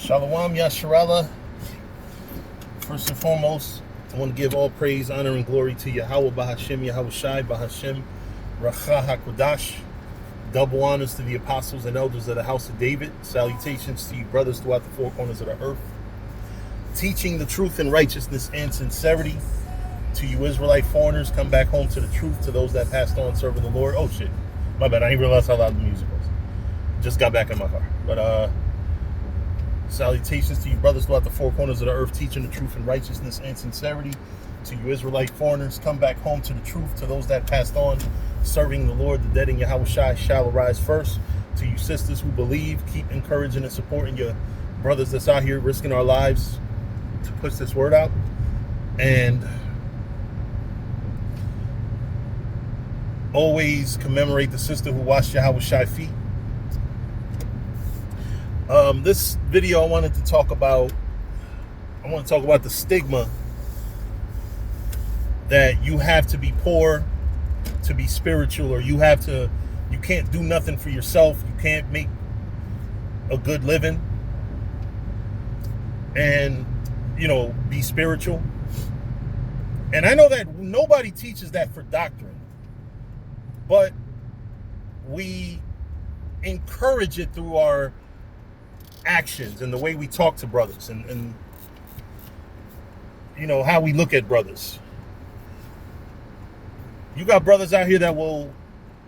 Shalom Yasharallah. First and foremost, I want to give all praise, honor, and glory to Yahweh Bahashim, Yahweh Shai Bahashim, Racha HaKodash. Double honors to the apostles and elders of the house of David. Salutations to you brothers throughout the four corners of the earth. Teaching the truth in righteousness and sincerity. To you Israelite foreigners, come back home to the truth. To those that passed on serving the Lord. Oh shit, my bad, I didn't realize how loud the music was. Just got back in my car. But salutations to you brothers throughout the four corners of the earth, teaching the truth in righteousness and sincerity. To you Israelite foreigners, come back home to the truth. To those that passed on serving the Lord, the dead in Yahweh Shai shall arise first. To you sisters who believe, keep encouraging and supporting your brothers that's out here risking our lives to push this word out. And always commemorate the sister who washed Yahweh Shai feet. This video I want to talk about the stigma that you have to be poor to be spiritual, or you can't do nothing for yourself, you can't make a good living and be spiritual. And I know that nobody teaches that for doctrine, but we encourage it through our actions and the way we talk to brothers and how we look at brothers. You got brothers out here that will,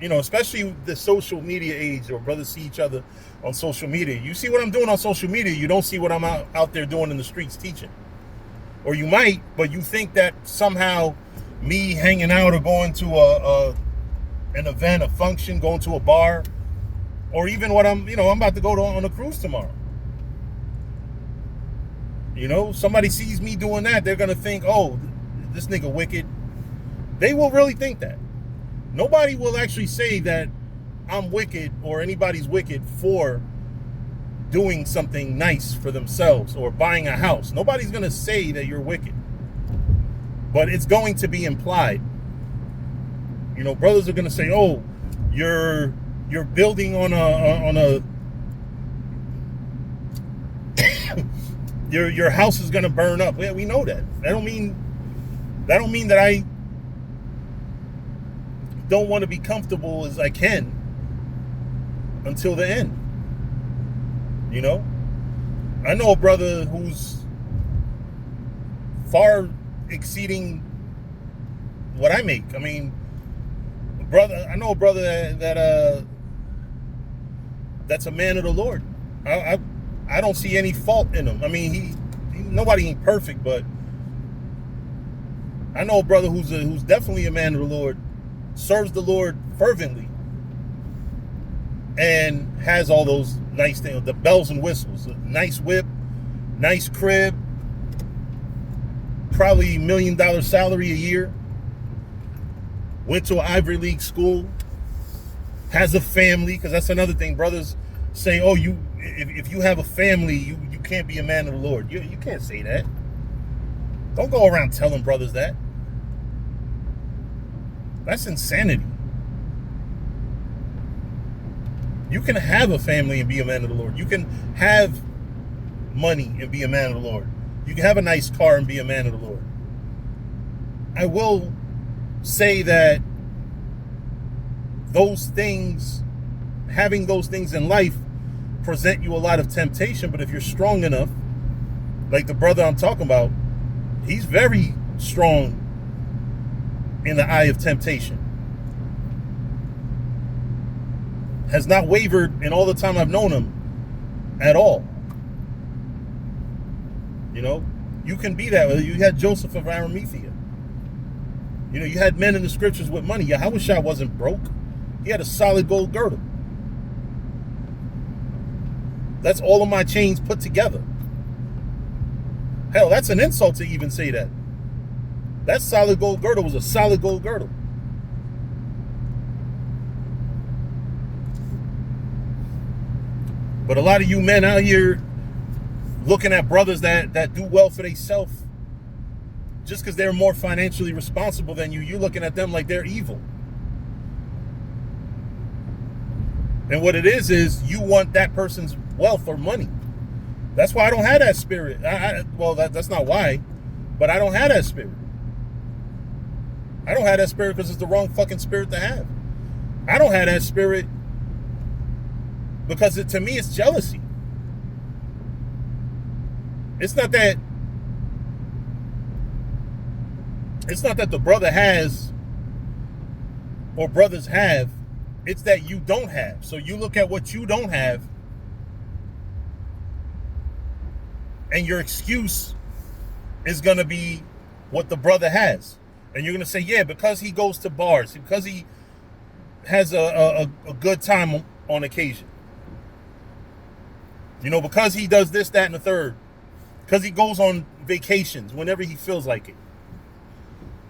especially the social media age, or brothers see each other on social media. You see what I'm doing on social media, you don't see what I'm out there doing in the streets teaching. Or you might, but you think that somehow me hanging out or going to an event, a function, going to a bar, or even what I'm about to go on a cruise tomorrow. Somebody sees me doing that, they're going to think, oh, this nigga wicked. They will really think that. Nobody will actually say that I'm wicked or anybody's wicked for doing something nice for themselves or buying a house. Nobody's going to say that you're wicked. But it's going to be implied. Brothers are going to say, oh, you're building on a your house is going to burn up. Yeah, we know that. That don't mean that I don't want to be comfortable as I can until the end. I know a brother who's far exceeding what I make. I know a brother that that's a man of the Lord. I don't see any fault in him. Nobody ain't perfect, but I know a brother who's definitely a man of the Lord, serves the Lord fervently, and has all those nice things, the bells and whistles, a nice whip, nice crib, probably $1 million salary a year, went to an Ivy League school, has a family, because that's another thing. Brothers say, oh, if you have a family, you can't be a man of the Lord. You can't say that. Don't go around telling brothers that. That's insanity. You can have a family and be a man of the Lord. You can have money and be a man of the Lord. You can have a nice car and be a man of the Lord. I will say that having those things in life present you a lot of temptation, but if you're strong enough, like the brother I'm talking about, he's very strong in the eye of temptation. Has not wavered in all the time I've known him at all. You can be that way. You had Joseph of Arimathea. You had men in the scriptures with money. Yahweh Shai wasn't broke. He had a solid gold girdle. That's all of my chains put together. Hell, that's an insult to even say that. That solid gold girdle was a solid gold girdle. But a lot of you men out here looking at brothers that do well for themselves, just because they're more financially responsible than you, you're looking at them like they're evil. And what it is you want that person's wealth or money. That's why I don't have that spirit. Well, that's not why, but I don't have that spirit. I don't have that spirit because it's the wrong fucking spirit to have. I don't have that spirit because to me it's jealousy. It's not that the brother has or brothers have. It's that you don't have. So you look at what you don't have, and your excuse is going to be what the brother has. And you're going to say, yeah, because he goes to bars, because he has a good time on occasion. You know, because he does this, that, and the third. Because he goes on vacations whenever he feels like it.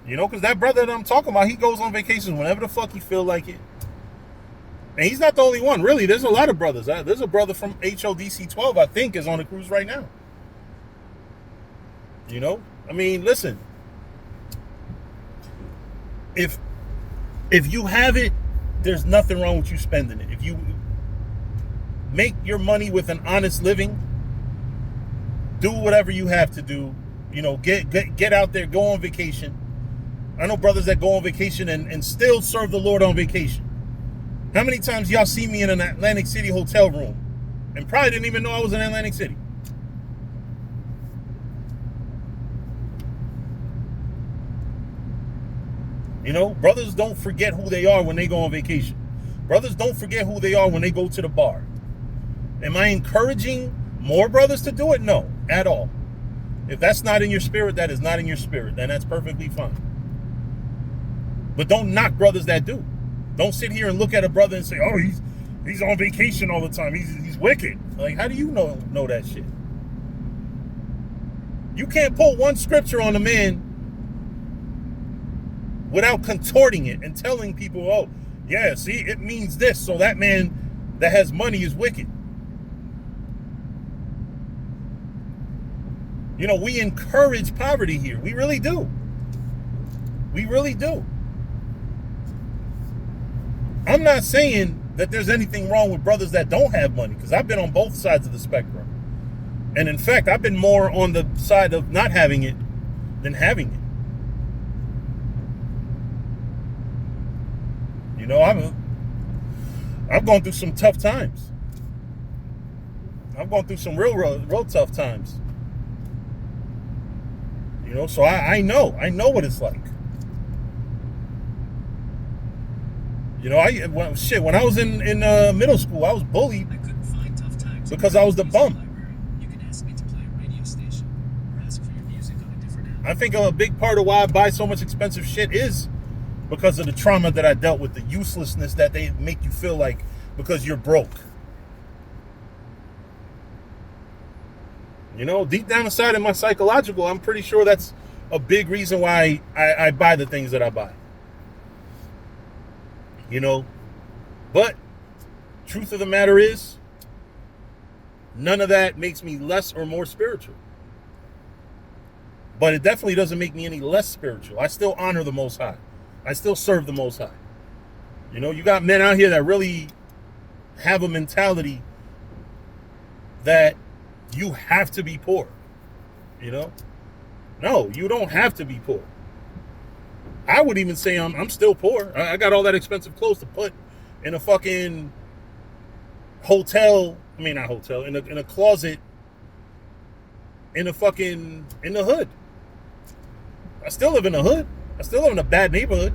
You know, because that brother that I'm talking about, he goes on vacations whenever the fuck he feel like it. And he's not the only one. Really, there's a lot of brothers. There's a brother from HODC 12, I think, is on a cruise right now. You know? I mean, listen. If you have it, there's nothing wrong with you spending it. If you make your money with an honest living, do whatever you have to do. You know, get out there, go on vacation. I know brothers that go on vacation and still serve the Lord on vacation. How many times y'all see me in an Atlantic City hotel room and probably didn't even know I was in Atlantic City? You know, brothers don't forget who they are when they go on vacation. Brothers don't forget who they are when they go to the bar. Am I encouraging more brothers to do it? No, at all. If that's not in your spirit, that is not in your spirit. Then that's perfectly fine. But don't knock brothers that do. Don't sit here and look at a brother and say, oh, he's on vacation all the time. He's wicked. Like, how do you know that shit? You can't pull one scripture on a man without contorting it and telling people, oh, yeah, see, it means this. So that man that has money is wicked. You know, we encourage poverty here. We really do. We really do. I'm not saying that there's anything wrong with brothers that don't have money, because I've been on both sides of the spectrum. And in fact, I've been more on the side of not having it than having it. You know, I've gone through some tough times. I've gone through some real tough times. You know, so I know what it's like. You know, when I was in middle school, I was bullied because I was the bum. I think a big part of why I buy so much expensive shit is because of the trauma that I dealt with, the uselessness that they make you feel like because you're broke. You know, deep down inside in my psychological, I'm pretty sure that's a big reason why I buy the things that I buy. You know, but truth of the matter is, none of that makes me less or more spiritual. But it definitely doesn't make me any less spiritual. I still honor the Most High. I still serve the Most High. You know, you got men out here that really have a mentality that you have to be poor. You know? No, you don't have to be poor. I would even say I'm still poor. I got all that expensive clothes to put in a fucking hotel. I mean, not hotel, in a closet in the hood. I still live in the hood. I still live in a bad neighborhood.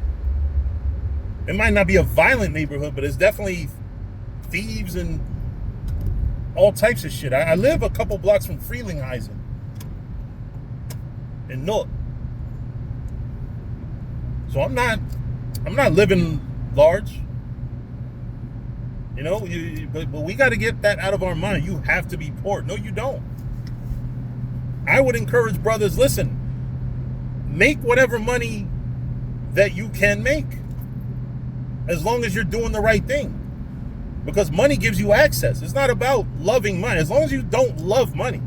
It might not be a violent neighborhood, but it's definitely thieves and all types of shit. I live a couple blocks from Frelinghuysen in North. So I'm not living large. You know, but we got to get that out of our mind. You have to be poor. No, you don't. I would encourage brothers, listen, make whatever money that you can make, as long as you're doing the right thing. Because money gives you access. It's not about loving money. As long as you don't love money.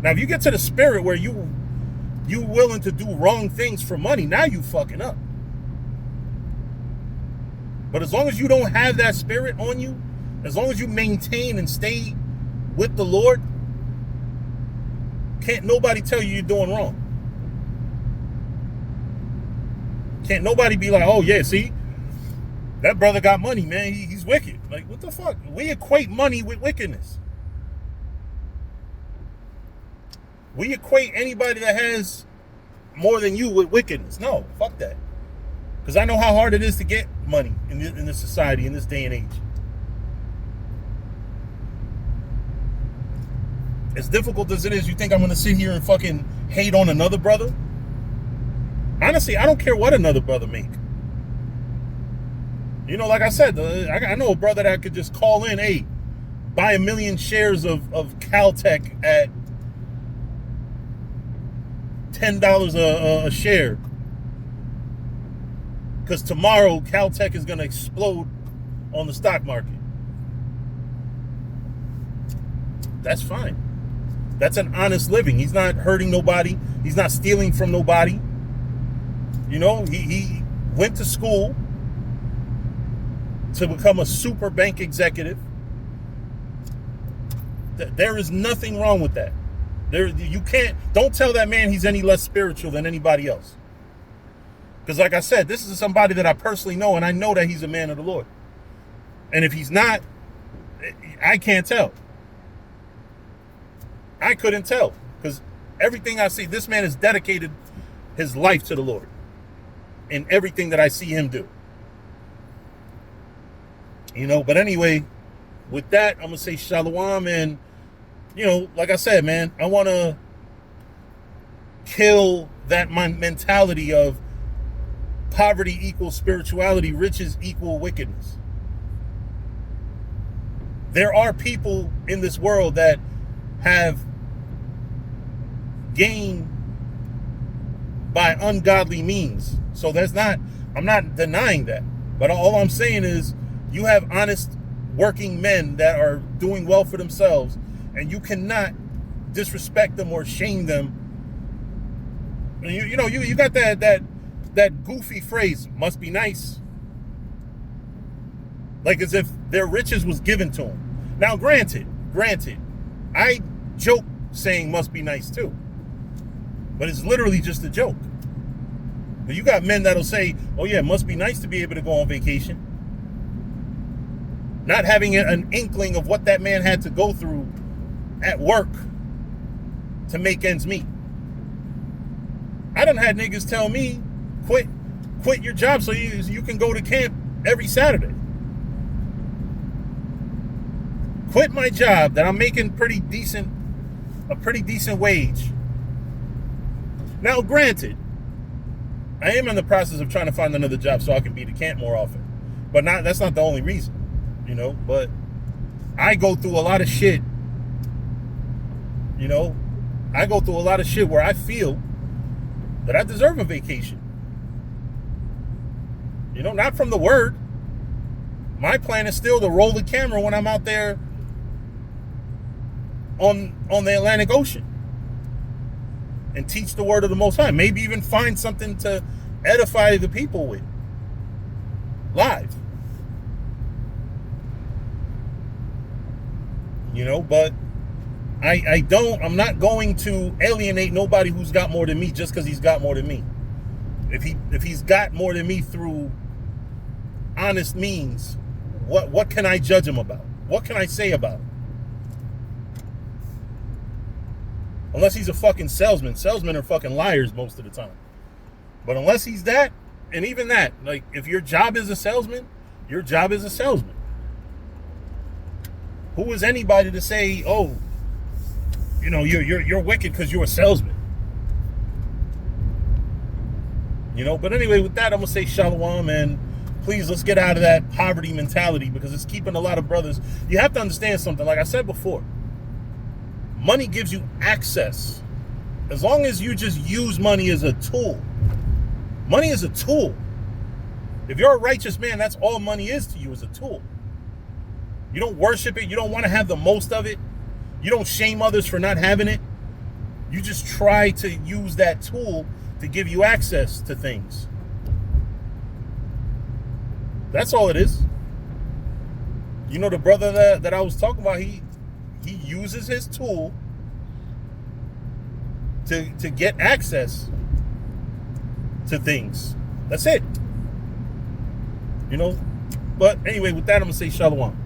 Now, if you get to the spirit where you willing to do wrong things for money, now you fucking up. But as long as you don't have that spirit on you, as long as you maintain and stay with the Lord, Can't nobody tell you you're doing wrong. Can't nobody be like, oh yeah, see, that brother got money, man. He's wicked. Like, what the fuck? We equate money with wickedness. We equate anybody that has more than you with wickedness. No, fuck that. Because I know how hard it is to get money in this society, in this day and age. As difficult as it is, you think I'm going to sit here and fucking hate on another brother? Honestly, I don't care what another brother make. You know, like I said, I know a brother that could just call in, hey, buy 1 million shares of Caltech at $10 a share. Because tomorrow, Caltech is going to explode on the stock market. That's fine. That's an honest living. He's not hurting nobody. He's not stealing from nobody. You know, he went to school to become a super bank executive. There is nothing wrong with that. Don't tell that man he's any less spiritual than anybody else. Because like I said, this is somebody that I personally know, and I know that he's a man of the Lord. And if he's not, I can't tell. I couldn't tell. Because everything I see, this man has dedicated his life to the Lord. In everything that I see him do. You know, but anyway, with that, I'm going to say shalom. And, you know, like I said, man, I want to kill that mentality of poverty equals spirituality, riches equal wickedness. There are people in this world that have gained by ungodly means. So I'm not denying that. But all I'm saying is you have honest working men that are doing well for themselves, and you cannot disrespect them or shame them. You know, you got that goofy phrase, must be nice. Like as if their riches was given to them. Now, granted, I joke saying must be nice too. But it's literally just a joke. But you got men that'll say, oh yeah, it must be nice to be able to go on vacation. Not having an inkling of what that man had to go through at work to make ends meet. I done had niggas tell me, quit your job so you can go to camp every Saturday. Quit my job that I'm making a pretty decent wage. Now, granted, I am in the process of trying to find another job so I can be to camp more often. But that's not the only reason, you know. But I go through a lot of shit, you know. I go through a lot of shit where I feel that I deserve a vacation. You know, not from the word. My plan is still to roll the camera when I'm out there on the Atlantic Ocean and teach the word of the Most High. Maybe even find something to edify the people with live. You know, but I'm not going to alienate nobody who's got more than me just because he's got more than me. If he's got more than me through honest means, what can I judge him about? What can I say about him? Unless he's a fucking salesman. Salesmen are fucking liars most of the time. But unless he's that, and even that, like, if your job is a salesman, your job is a salesman. Who is anybody to say, oh, you know, you're wicked because you're a salesman? You know, but anyway, with that, I'm going to say shalom, and please, let's get out of that poverty mentality because it's keeping a lot of brothers. You have to understand something. Like I said before, money gives you access. As long as you just use money as a tool. Money is a tool. If you're a righteous man, that's all money is to you, is a tool. You don't worship it. You don't want to have the most of it. You don't shame others for not having it. You just try to use that tool to give you access to things. That's all it is. You know, the brother that I was talking about, he uses his tool to get access to things. That's it. You know? But anyway, with that, I'm going to say shalom.